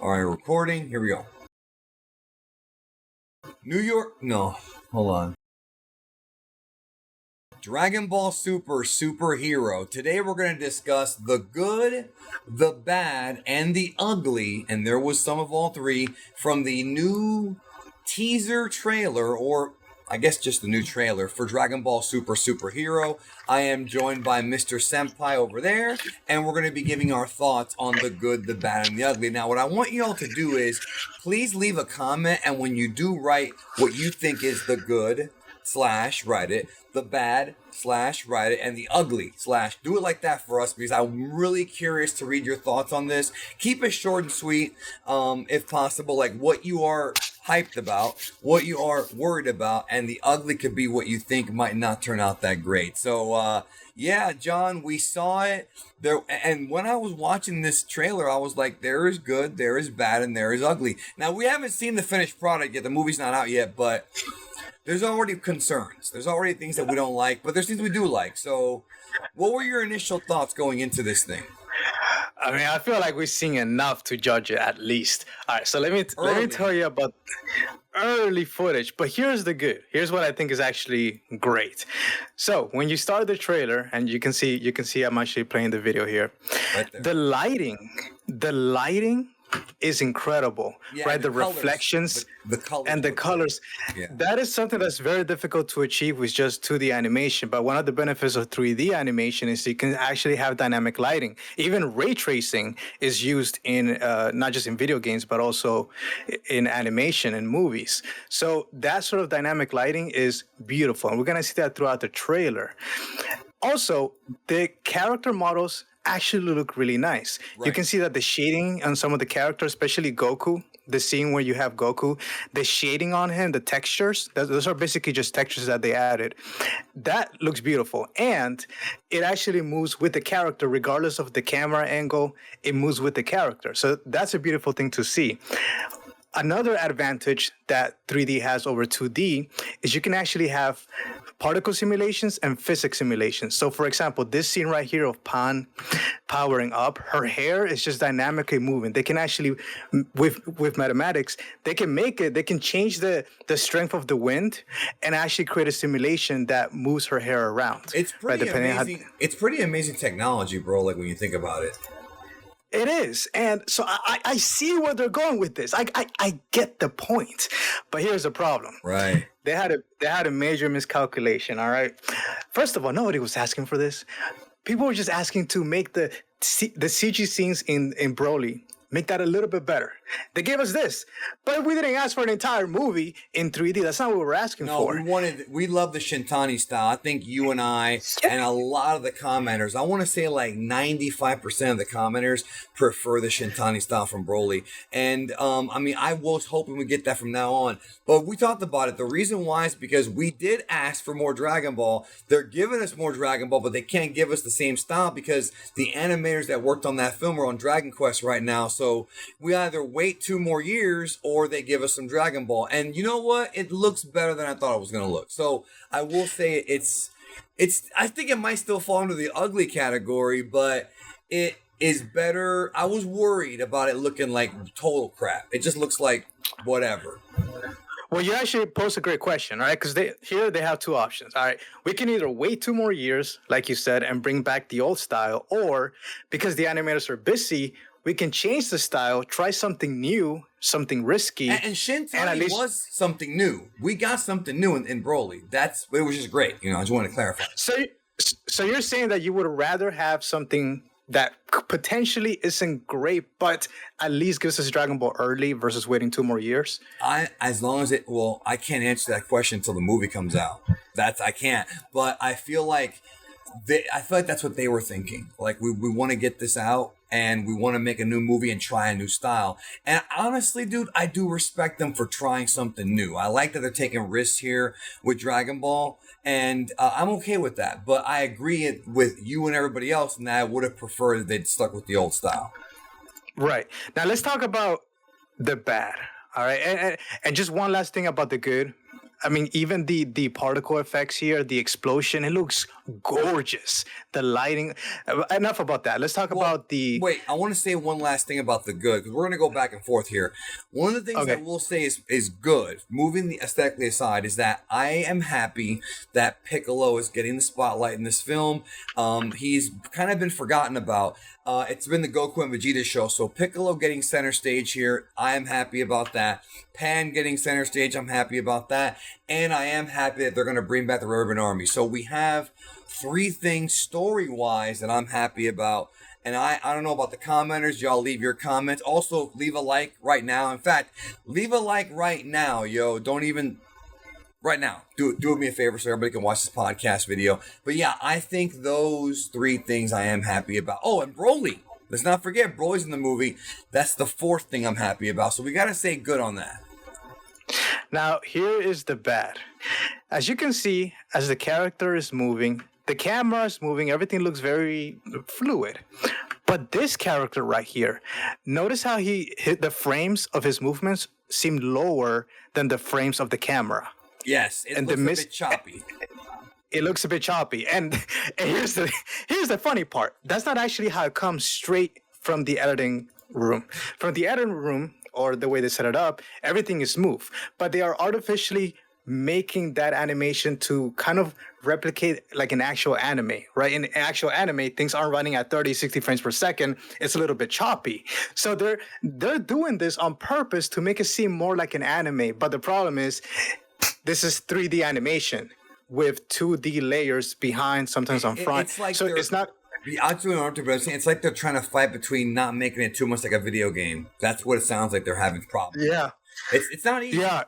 All right, recording. Here we go. New York. No, hold on. Dragon Ball Super Superhero. Today we're going to discuss the good, the bad, and the ugly, and there was some of all three from the new teaser trailer, or I guess just the new trailer for Dragon Ball Super Superhero. I am joined by Mr. Senpai over there, and we're going to be giving our thoughts on the good, the bad, and the ugly. Now, what I want you all to do is please leave a comment, and when you do write what you think is the good / write it, the bad / write it, and the ugly / do it like that for us, because I'm really curious to read your thoughts on this. Keep it short and sweet, if possible, like what you are hyped about, what you are worried about, and the ugly could be what you think might not turn out that great. So yeah, John, we saw it there, and when I was watching this trailer, I was like, there is good, there is bad, and there is ugly. Now, we haven't seen the finished product yet, the movie's not out yet, but there's already concerns. There's already things that we don't like, but there's things we do like. So what were your initial thoughts going into this thing? I mean, I feel like we've seen enough to judge it at least. All right, so let me tell you about early footage. But here's the good. Here's what I think is actually great. So when you start the trailer, and you can see I'm actually playing the video here. Right there. The lighting is incredible, Yeah, right? The colors, reflections the colors and the colors. Yeah. That is something that's very difficult to achieve with just 2D animation. But one of the benefits of 3D animation is you can actually have dynamic lighting. Even ray tracing is used in not just in video games, but also in animation and movies. So that sort of dynamic lighting is beautiful. And we're going to see that throughout the trailer. Also, the character models actually look really nice. Right. You can see that the shading on some of the characters, especially Goku, the scene where you have Goku, the shading on him, the textures, those are basically just textures that they added. That looks beautiful. And it actually moves with the character, regardless of the camera angle, it moves with the character. So that's a beautiful thing to see. Another advantage that 3D has over 2D is you can actually have particle simulations and physics simulations. So for example, this scene right here of Pan powering up, her hair is just dynamically moving. They can actually, with mathematics, they can change the strength of the wind and actually create a simulation that moves her hair around. It's pretty amazing. It's pretty amazing technology, bro, like when you think about it. It is. And so I see where they're going with this. I get the point. But here's the problem. Right. They had a major miscalculation, all right? First of all, nobody was asking for this. People were just asking to make the CG scenes in Broly, make that a little bit better. They gave us this, but we didn't ask for an entire movie in 3D. That's not what we're asking for. No, we love the Shintani style. I think you and I and a lot of the commenters, I want to say like 95% of the commenters prefer the Shintani style from Broly. And I mean, I was hoping we get that from now on. But we talked about it. The reason why is because we did ask for more Dragon Ball. They're giving us more Dragon Ball, but they can't give us the same style because the animators that worked on that film are on Dragon Quest right now. So we either wait 2 more years or they give us some Dragon Ball. And you know what? It looks better than I thought it was going to look. So I will say it's I think it might still fall into the ugly category, but it is better. I was worried about it looking like total crap. It just looks like whatever. Well, you actually posed a great question, all right? Because they have 2 options, all right? We can either wait 2 more years, like you said, and bring back the old style, or because the animators are busy, we can change the style, try something new, something risky. And Shintani was something new. We got something new in Broly. It was just great. You know, I just want to clarify. So you're saying that you would rather have something that potentially isn't great, but at least gives us Dragon Ball early versus waiting 2 more years? I can't answer that question until the movie comes out. I can't. But I feel like that's what they were thinking. Like we want to get this out and we want to make a new movie and try a new style. And honestly, dude, I do respect them for trying something new. I like that they're taking risks here with Dragon Ball, and I'm okay with that. But I agree with you and everybody else, and that I would have preferred that they'd stuck with the old style. Right. Now let's talk about the bad. All right. And just one last thing about the good. I mean, even the particle effects here, the explosion, it looks gorgeous. The lighting. Enough about that. Let's talk Well, about the. wait, I want to say one last thing about the good, because we're going to go back and forth here. One of the things Okay. I will say is good, moving the aesthetically aside, is that I am happy that Piccolo is getting the spotlight in this film. He's kind of been forgotten about. It's been the Goku and Vegeta show, so Piccolo getting center stage here, I am happy about that. Pan getting center stage, I'm happy about that. And I am happy that they're going to bring back the Urban Army. So we have 3 things story-wise that I'm happy about. And I don't know about the commenters. Y'all leave your comments. Also, leave a like right now. In fact, leave a like right now, yo. Don't even... Right now. Do me a favor so everybody can watch this podcast video. But yeah, I think those 3 things I am happy about. Oh, and Broly. Let's not forget, Broly's in the movie. That's the 4th thing I'm happy about. So we got to say good on that. Now, here is the bad. As you can see, as the character is moving, the camera is moving, everything looks very fluid. But this character right here, notice how he hit the frames of his movements seem lower than the frames of the camera. Yes, it And looks the a bit choppy. It looks a bit choppy. And here's the funny part. That's not actually how it comes straight from the editing room. From the editing room, or the way they set it up, everything is smooth. But they are artificially making that animation to kind of replicate like an actual anime, right? In actual anime, things aren't running at 30, 60 frames per second. It's a little bit choppy. So they're doing this on purpose to make it seem more like an anime. But the problem is, this is 3D animation with 2D layers behind, sometimes on front. It's like so it's not. It's like they're trying to fight between not making it too much like a video game. That's what it sounds like they're having problems. Yeah. It's not easy. Yeah.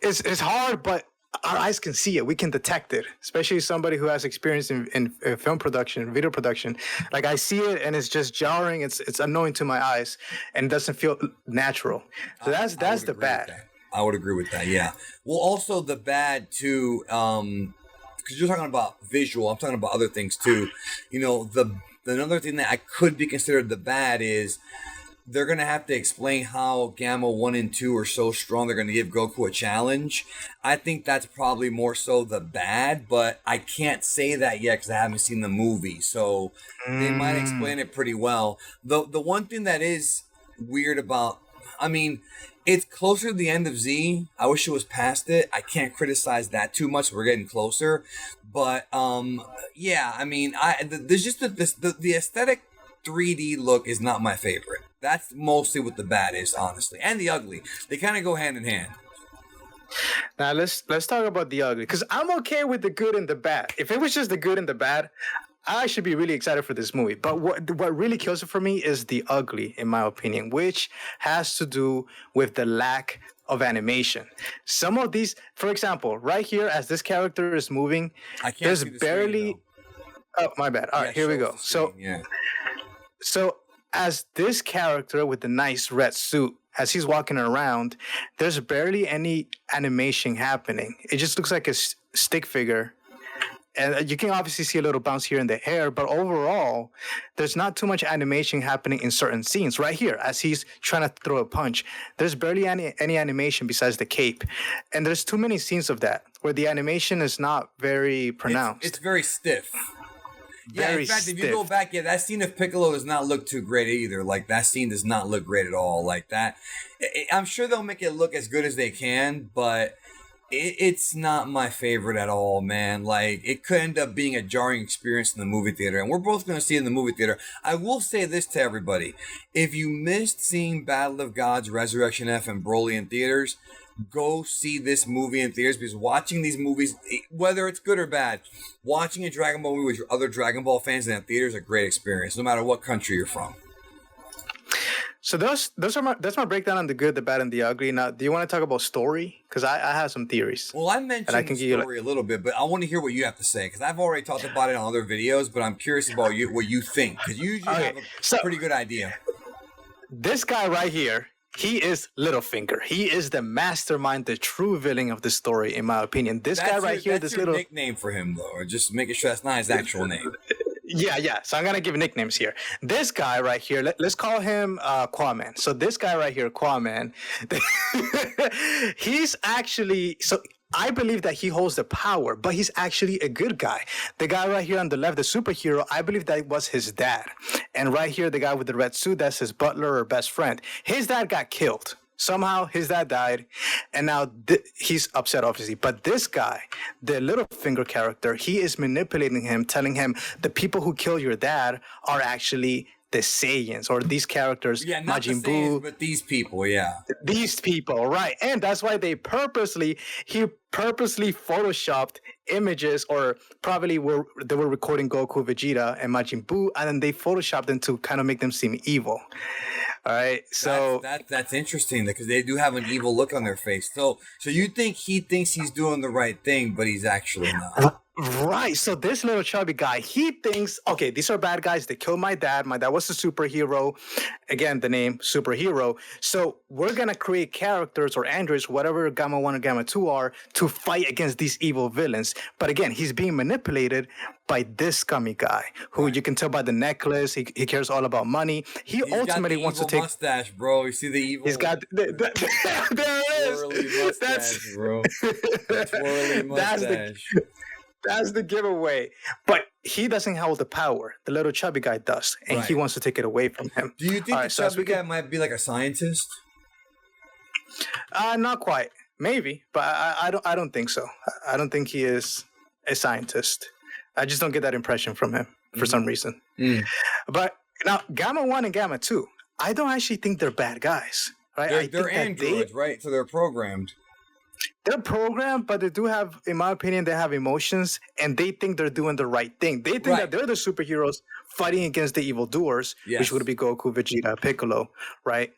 It's hard, but our eyes can see it. We can detect it, especially somebody who has experience in film production, video production. Like I see it and it's just jarring. It's annoying to my eyes and it doesn't feel natural. So that's would the agree with bad. that. I would agree with that. Yeah. Well, also the bad too, because you're talking about visual. I'm talking about other things too. You know, another thing that I could be considered the bad is they're going to have to explain how Gamma 1 and 2 are so strong. They're going to give Goku a challenge. I think that's probably more so the bad, but I can't say that yet because I haven't seen the movie. So they might explain it pretty well. The one thing that is weird about, I mean, it's closer to the end of Z. I wish it was past it. I can't criticize that too much. We're getting closer. But, yeah, I mean, there's just the aesthetic 3D look is not my favorite. That's mostly what the bad is, honestly. And the ugly. They kind of go hand in hand. Now let's talk about the ugly, because I'm okay with the good and the bad. If it was just the good and the bad, I should be really excited for this movie. But what really kills it for me is the ugly, in my opinion, which has to do with the lack of animation. Some of these, for example, right here, as this character is moving, I can't there's see the barely. screen, Oh, my bad. All right, here we show go. us the screen, yeah. So as this character with the nice red suit, as he's walking around, there's barely any animation happening. It just looks like a stick figure. And you can obviously see a little bounce here in the hair, but overall, there's not too much animation happening in certain scenes. Right here, as he's trying to throw a punch, there's barely any animation besides the cape. And there's too many scenes of that, where the animation is not very pronounced. It's very stiff. Yeah, Very in fact, if you stiff. go back, yeah, that scene of Piccolo does not look too great either. Like, that scene does not look great at all. Like, that. I'm sure they'll make it look as good as they can, but it's not my favorite at all, man. Like, it could end up being a jarring experience in the movie theater, and we're both going to see it in the movie theater. I will say this to everybody. If you missed seeing Battle of Gods, Resurrection F, and Broly in theaters, go see this movie in theaters, because watching these movies, whether it's good or bad, watching a Dragon Ball movie with your other Dragon Ball fans in theaters is a great experience, no matter what country you're from. So that's my breakdown on the good, the bad, and the ugly. Now, do you want to talk about story? Because I have some theories. Well, I mentioned I can the give you, story a little bit, but I want to hear what you have to say, because I've already talked about it on other videos, but I'm curious about what you think, because you usually have a pretty good idea. This guy right here, he is Littlefinger. He is the mastermind, the true villain of the story, in my opinion. This guy right here, that's this your little nickname for him, though, or just making sure that's not his actual name. Yeah. So I'm gonna give nicknames here. This guy right here, let's call him Quaman. So this guy right here, Quaman, he's actually so. I believe that he holds the power, but he's actually a good guy. The guy right here on the left, the superhero, I believe that was his dad. And right here, the guy with the red suit, that's his butler or best friend. His dad got killed. Somehow his dad died, and now he's upset, obviously. But this guy, the Littlefinger character, he is manipulating him, telling him the people who kill your dad are actually the Saiyans or these characters, Yeah, not Majin the Saiyans, Buu, but these people. Yeah. these people, right? And that's why he purposely photoshopped images, or probably they were recording Goku, Vegeta, and Majin Buu, and then they photoshopped them to kind of make them seem evil. All right, so that's interesting because they do have an evil look on their face. So you think he thinks he's doing the right thing, but he's actually not. Right. So this little chubby guy, he thinks, okay, these are bad guys. They killed my dad. My dad was a superhero. Again, the name superhero. So we're going to create characters or androids, whatever Gamma 1 and Gamma 2 are, to fight against these evil villains. But again, he's being manipulated by this scummy guy who you can tell by the necklace. He cares all about money. He's ultimately wants to take mustache, bro. You see the evil? He's got there it is. Twirly mustache, bro. Twirly mustache. That's the giveaway. But he doesn't hold the power. The little chubby guy does. And he wants to take it away from him. Do you think the chubby guy might be like a scientist? Not quite. Maybe. But I don't think so. I don't think he is a scientist. I just don't get that impression from him for some reason. But now, Gamma 1 and Gamma 2, I don't actually think they're bad guys. Right? They're androids, right? So they're programmed. They're programmed, but they do have, in my opinion, they have emotions, and they think they're doing the right thing. They think that they're the superheroes fighting against the evildoers, which would be Goku, Vegeta, Piccolo, right?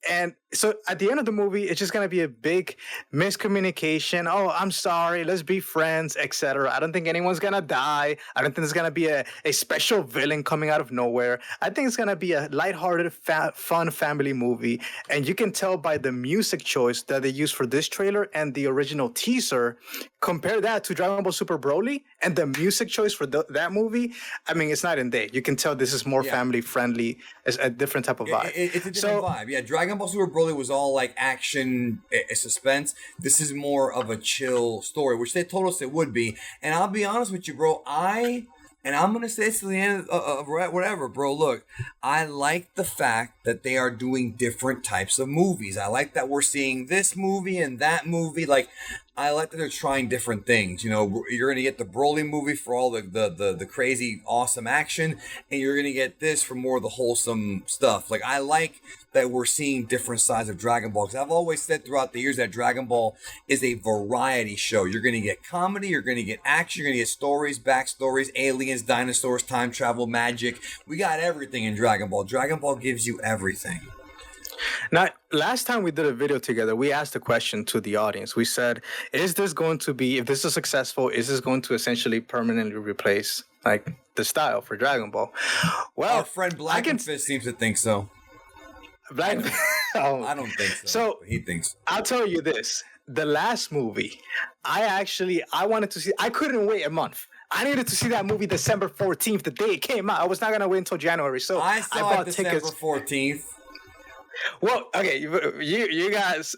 And so at the end of the movie, it's just going to be a big miscommunication. Oh, I'm sorry. Let's be friends, etc. I don't think anyone's going to die. I don't think there's going to be a special villain coming out of nowhere. I think it's going to be a lighthearted, fun family movie. And you can tell by the music choice that they used for this trailer and the original teaser. Compare that to Dragon Ball Super Broly and the music choice for that movie. I mean, it's night and day. You can tell this is more family friendly. It's a different type of vibe. It's a different vibe. Yeah, Dragon Ball Super Broly was all like action, suspense. This is more of a chill story, which they told us it would be. And I'll be honest with you, bro. I'm gonna say this to the end of whatever, bro. Look, I like the fact that they are doing different types of movies. I like that we're seeing this movie and that movie. Like, I like that they're trying different things. You know, you're gonna get the Broly movie for all the crazy, awesome action, and you're gonna get this for more of the wholesome stuff. Like, I like that we're seeing different sides of Dragon Ball. Because I've always said throughout the years that Dragon Ball is a variety show. You're going to get comedy, you're going to get action, you're going to get stories, backstories, aliens, dinosaurs, time travel, magic. We got everything in Dragon Ball. Dragon Ball gives you everything. Now, last time we did a video together, we asked a question to the audience. We said, is this going to be, if this is successful, is this going to essentially permanently replace like the style for Dragon Ball? Well, our friend Blackenfist seems to think so. I don't think so. So he thinks. I'll tell you this: the last movie, I wanted to see. I couldn't wait a month. I needed to see that movie December 14th, the day it came out. I was not gonna wait until January. So I bought December 14th. Well, okay, you guys,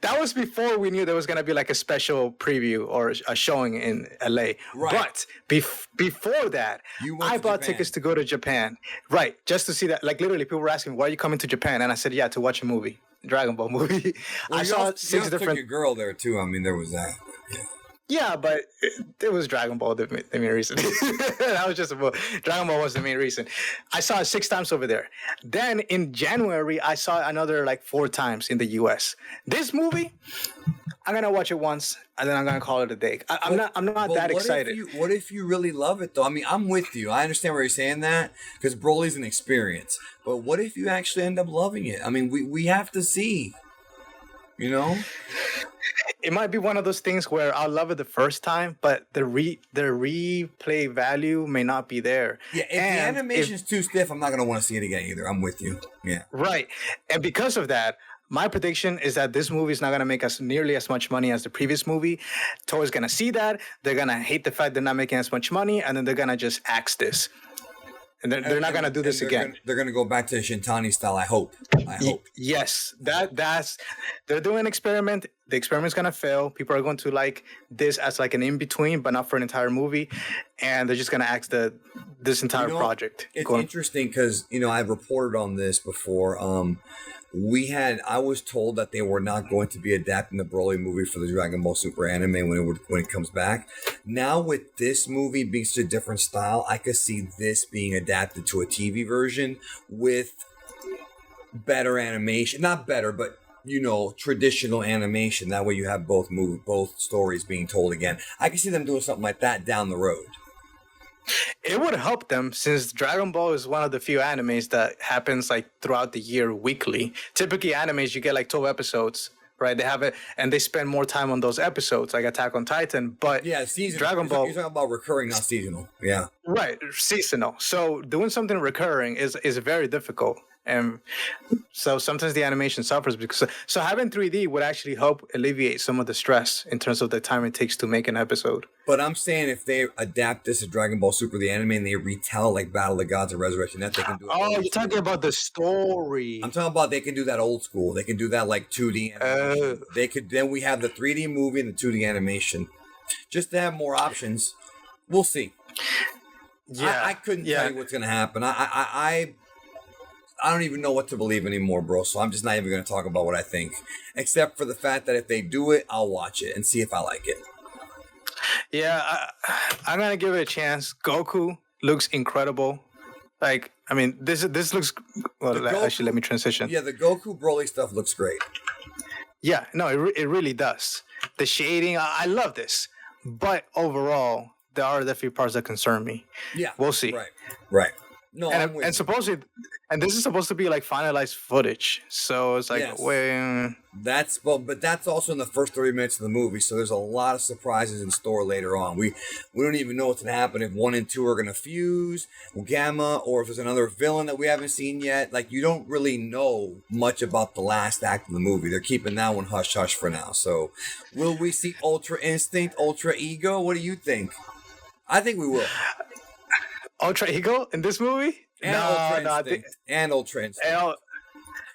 that was before we knew there was gonna be like a special preview or a showing in LA. Right. But before that, I bought tickets to go to Japan. Right, just to see that. Like literally, people were asking, "Why are you coming to Japan?" And I said, "Yeah, to watch a movie, Dragon Ball movie." Well, I saw 6 different. Took your girl there too. I mean, there was that. Yeah. Yeah, but it was Dragon Ball the main reason. That was just Dragon Ball was the main reason. I saw it 6 times over there. Then in January, I saw it another like 4 times in the US. This movie, I'm gonna watch it once and then I'm gonna call it a day. I'm not that excited. What if you really love it though? I mean, I'm with you. I understand where you're saying that because Broly's an experience. But what if you actually end up loving it? I mean, we have to see. You know. It might be one of those things where I'll love it the first time, but the replay value may not be there. Yeah, if the animation's too stiff, I'm not going to want to see it again either. I'm with you. Yeah. Right. And because of that, my prediction is that this movie is not going to make us nearly as much money as the previous movie. Toei's going to see that. They're going to hate the fact they're not making as much money, and then they're going to just axe this. And they're not going to do this again. They're going to go back to the Shintani style, I hope. Yes, that's they're doing an experiment. The experiment's going to fail. People are going to like this as like an in-between, but not for an entire movie. And they're just going to axe this entire project. It's interesting because, I've reported on this before. I was told that they were not going to be adapting the Broly movie for the Dragon Ball Super anime when it comes back. Now with this movie being such a different style, I could see this being adapted to a TV version with better animation. Not better, but traditional animation. That way you have both stories being told again. I can see them doing something like that down the road. It would help them since Dragon Ball is one of the few animes that happens like throughout the year weekly. Typically animes, you get like 12 episodes, right? They have it and they spend more time on those episodes, like Attack on Titan. But yeah, seasonal. Dragon Ball, you're talking about recurring, not seasonal. Yeah. Right, seasonal. So doing something recurring is very difficult. And so sometimes the animation suffers because having 3D would actually help alleviate some of the stress in terms of the time it takes to make an episode. But I'm saying if they adapt this to Dragon Ball Super, the anime, and they retell like Battle of the Gods and Resurrection, that they can do it. Oh, you're talking about the story. I'm talking about they can do that old school. They can do that like 2D animation. Then we have the 3D movie and the 2D animation. Just to have more options. We'll see. Yeah. I couldn't tell you what's going to happen. I don't even know what to believe anymore, bro. So I'm just not even going to talk about what I think. Except for the fact that if they do it, I'll watch it and see if I like it. Yeah, I'm going to give it a chance. Goku looks incredible. Like, I mean, this looks... Well, actually, let me transition. Yeah, the Goku Broly stuff looks great. Yeah, no, it really does. The shading, I love this. But overall, there are definitely parts that concern me. Yeah. We'll see. Right. No, and supposedly, and this is supposed to be like finalized footage, so it's like, yes. But that's also in the first 30 minutes of the movie, so there's a lot of surprises in store later on. We don't even know what's gonna happen if 1 and 2 are gonna fuse, Gamma, or if there's another villain that we haven't seen yet. Like, you don't really know much about the last act of the movie. They're keeping that one hush hush for now. So, will we see Ultra Instinct, Ultra Ego? What do you think? I think we will. Ultra Ego in this movie? And Ultra Instinct.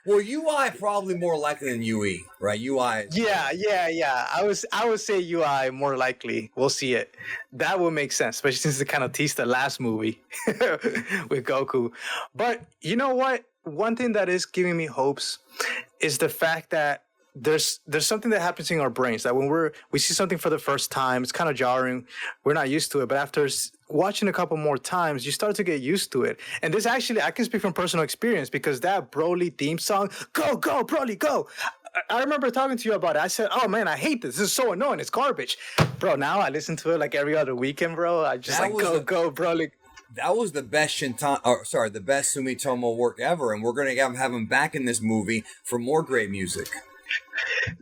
Well, UI probably more likely than UE, right? UI. Yeah. I would say UI more likely. We'll see it. That would make sense, especially since they kind of teased the last movie with Goku. But you know what? One thing that is giving me hopes is the fact that there's something that happens in our brains that when we see something for the first time, it's kind of jarring. We're not used to it, but after watching a couple more times, you start to get used to it. And this actually, I can speak from personal experience because that Broly theme song, go Broly, go. I remember talking to you about it. I said, "Oh man, I hate this. This is so annoying. It's garbage, bro." Now I listen to it like every other weekend, bro. I just go Broly. That was the best the best Sumitomo work ever, and we're gonna have him back in this movie for more great music.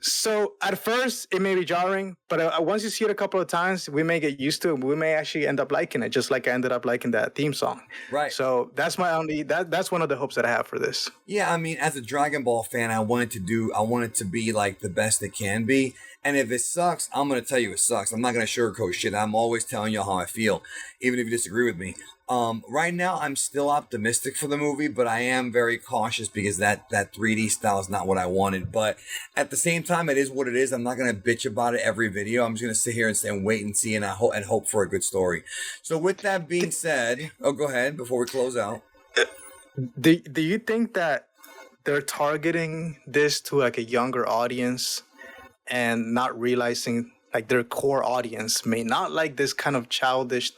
So at first it may be jarring, but once you see it a couple of times, we may get used to it. We may actually end up liking it, just like I ended up liking that theme song. Right. So that's that's one of the hopes that I have for this. Yeah, I mean, as a Dragon Ball fan, I want it to be like the best it can be. And if it sucks, I'm gonna tell you it sucks. I'm not gonna sugarcoat shit. I'm always telling you how I feel, even if you disagree with me. Right now, I'm still optimistic for the movie, but I am very cautious because that 3D style is not what I wanted. But at the same time, it is what it is. I'm not gonna bitch about it every video. I'm just gonna sit here and wait and see, and hope for a good story. So with that being said, go ahead before we close out. Do you think that they're targeting this to like a younger audience and not realizing like their core audience may not like this kind of childish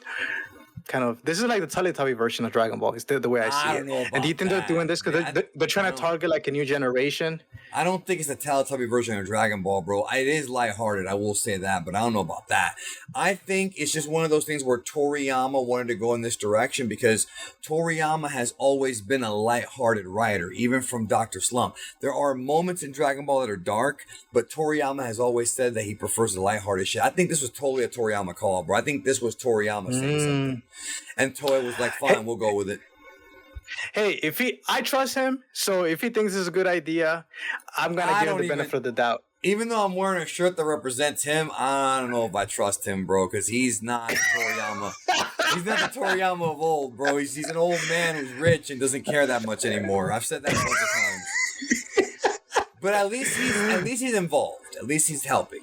this is like the Teletubby version of Dragon Ball. It's the way I see it. And do you think they're doing this because they're trying to target like a new generation? I don't think it's the Teletubby version of Dragon Ball, bro. It is lighthearted, I will say that, but I don't know about that. I think it's just one of those things where Toriyama wanted to go in this direction because Toriyama has always been a lighthearted writer, even from Dr. Slump. There are moments in Dragon Ball that are dark, but Toriyama has always said that he prefers the lighthearted shit. I think this was totally a Toriyama call, bro. I think this was Toriyama saying something. And Toei was like, fine, we'll go with it. Hey, I trust him. So if he thinks it's a good idea, I'm gonna I give him don't the benefit of the doubt. even though I'm wearing a shirt that represents him, I don't know if I trust him, bro, because he's not Toriyama. He's not the Toriyama of old, bro. He's an old man who's rich and doesn't care that much anymore. I've said that a bunch of times. But at least he's involved. At least he's helping.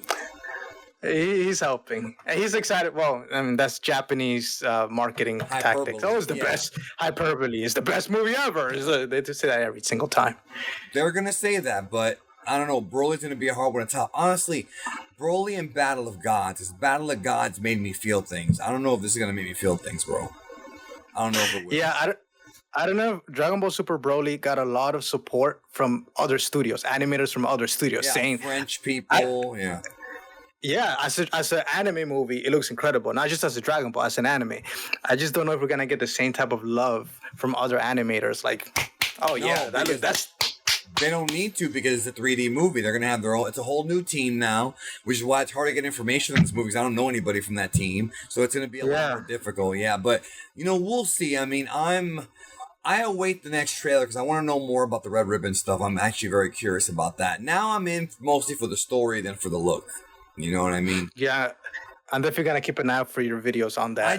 He's helping. And he's excited. Well, I mean, that's Japanese marketing Hyperbole, tactics. Always the best. Hyperbole is the best movie ever. They just say that every single time. They're gonna say that, but I don't know. Broly's gonna be a hard one to top. Honestly, Broly and Battle of Gods. This Battle of Gods made me feel things. I don't know if this is gonna make me feel things, bro. I don't know if it will. Yeah, I don't know. Dragon Ball Super Broly got a lot of support from other studios, animators from other studios, Yeah, saying French people. Yeah. yeah, as an anime movie, it looks incredible. Not just as a Dragon Ball, as an anime. I just don't know if we're gonna get the same type of love from other animators. Like, oh yeah, because that's they don't need to because it's a 3D movie. They're gonna have their own. It's a whole new team now, which is why it's hard to get information on this movie because I don't know anybody from that team, so it's gonna be a lot more difficult. Yeah, but we'll see. I mean, I await the next trailer because I want to know more about the Red Ribbon stuff. I'm actually very curious about that. Now I'm in mostly for the story than for the look. You know what I mean? yeah. I'm definitely gonna keep an eye out for your videos on that I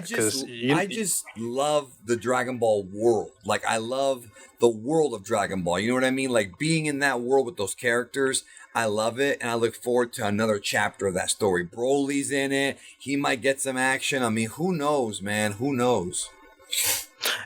just love the Dragon Ball world. Like I love the world of Dragon Ball. You know what I mean? Like being in that world with those characters. I love it, and I look forward to another chapter of that story. Broly's in it. He might get some action. I mean, who knows, man? Who knows?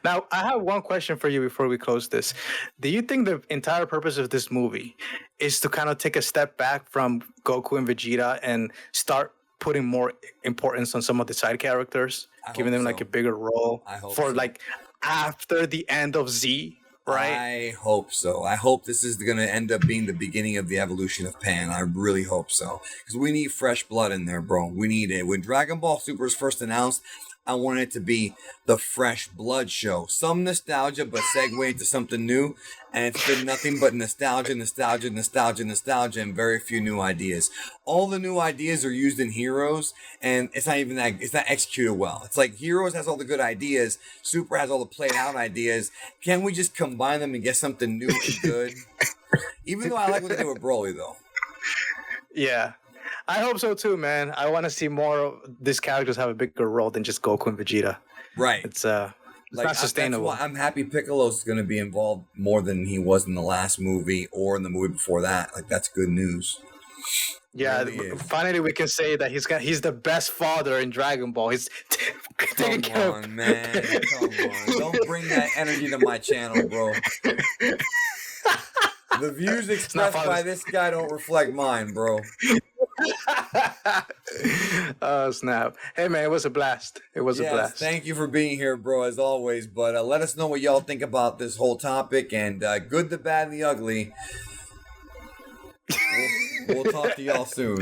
Now, I have one question for you before we close this. Do you think the entire purpose of this movie is to kind of take a step back from Goku and Vegeta and start putting more importance on some of the side characters, giving them like a bigger role for like after the end of Z, right? I hope so. I hope this is going to end up being the beginning of the evolution of Pan. I really hope so. Because we need fresh blood in there, bro. We need it. When Dragon Ball Super was first announced, I wanted it to be the fresh blood show. Some nostalgia, but segue into something new. And it's been nothing but nostalgia, nostalgia, nostalgia, nostalgia, and very few new ideas. All the new ideas are used in Heroes, and it's not executed well. It's like Heroes has all the good ideas, Super has all the played out ideas. Can we just combine them and get something new and good? Even though I like what they did with Broly, though. Yeah. I hope so too, man. I want to see more of these characters have a bigger role than just Goku and Vegeta. Right. It's not sustainable. That's why I'm happy Piccolo's going to be involved more than he was in the last movie or in the movie before that. Like that's good news. Yeah, really finally we can say that he's the best father in Dragon Ball. He's taking care of. Man. Come on. Don't bring that energy to my channel, bro. The views expressed by this guy don't reflect mine, bro. Oh snap! Hey man, it was a blast. It was a blast. Thank you for being here, bro, as always. But let us know what y'all think about this whole topic and good, the bad, and the ugly. We'll talk to y'all soon.